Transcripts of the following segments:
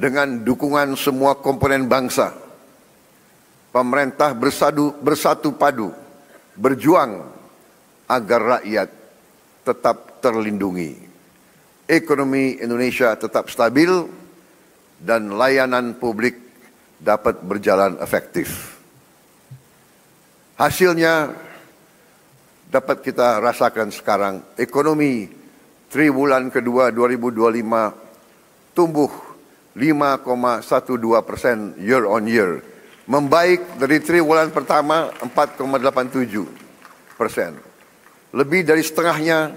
dengan dukungan semua komponen bangsa, pemerintah bersatu padu berjuang agar rakyat tetap terlindungi, ekonomi Indonesia tetap stabil, dan layanan publik dapat berjalan efektif. Hasilnya dapat kita rasakan sekarang. Ekonomi triwulan kedua 2025 tumbuh 5,12% year on year, membaik dari triwulan pertama 4,87%. Lebih dari setengahnya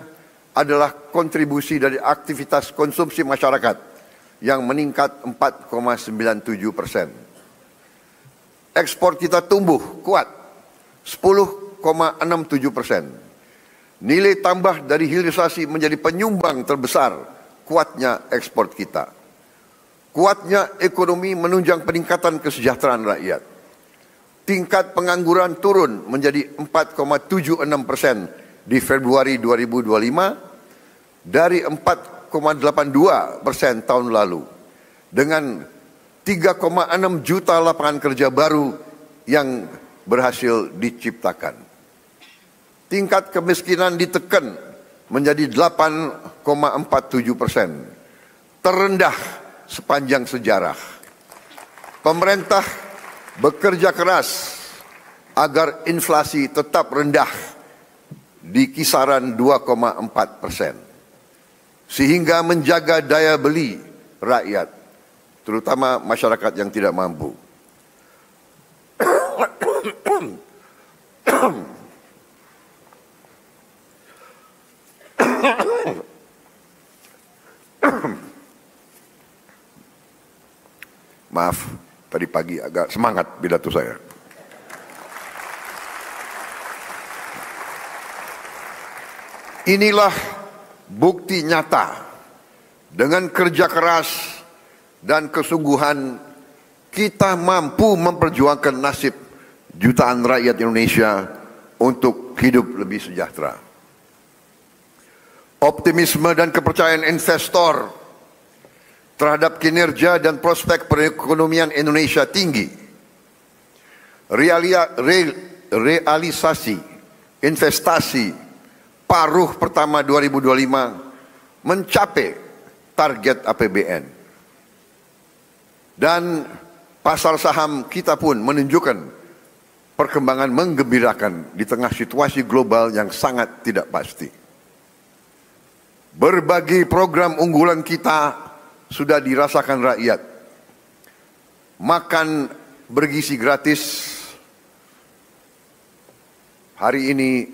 adalah kontribusi dari aktivitas konsumsi masyarakat yang meningkat 4,97%. Ekspor kita tumbuh kuat 10,67%. Nilai tambah dari hilirisasi menjadi penyumbang terbesar kuatnya ekspor kita. Kuatnya ekonomi menunjang peningkatan kesejahteraan rakyat. Tingkat pengangguran turun menjadi 4,76% di Februari 2025 dari 4,82% tahun lalu, dengan 3,6 juta lapangan kerja baru yang berhasil diciptakan. Tingkat kemiskinan ditekan menjadi 8,47%, terendah sepanjang sejarah. Pemerintah bekerja keras agar inflasi tetap rendah di kisaran 2,4%, sehingga menjaga daya beli rakyat, terutama masyarakat yang tidak mampu. Maaf, tadi pagi agak semangat pidato saya. Inilah bukti nyata, dengan kerja keras dan kesungguhan kita mampu memperjuangkan nasib jutaan rakyat Indonesia untuk hidup lebih sejahtera. Optimisme dan kepercayaan investor terhadap kinerja dan prospek perekonomian Indonesia tinggi. Realisasi investasi paruh pertama 2025 mencapai target APBN. Dan pasar saham kita pun menunjukkan perkembangan menggembirakan di tengah situasi global yang sangat tidak pasti. Berbagai program unggulan kita sudah dirasakan rakyat. Makan bergizi gratis hari ini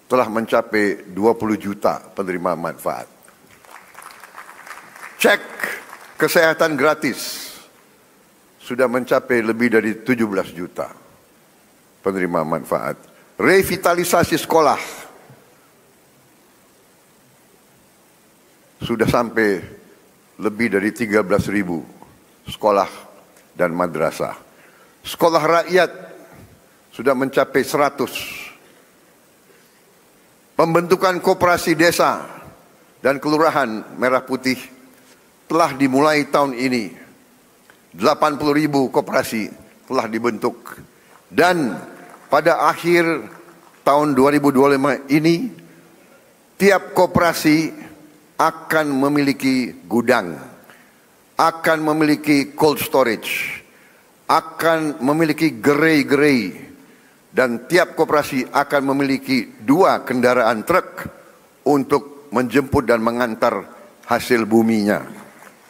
telah mencapai 20 juta penerima manfaat. Cek kesehatan gratis sudah mencapai lebih dari 17 juta penerima manfaat. Revitalisasi sekolah sudah sampai lebih dari 13.000 sekolah dan madrasah. Sekolah rakyat sudah mencapai 100. Pembentukan koperasi desa dan kelurahan Merah Putih telah dimulai tahun ini. 80.000 koperasi telah dibentuk. Dan pada akhir tahun 2025 ini, tiap koperasi akan memiliki gudang, akan memiliki cold storage, akan memiliki gerai-gerai, dan tiap koperasi akan memiliki 2 kendaraan truk untuk menjemput dan mengantar hasil buminya.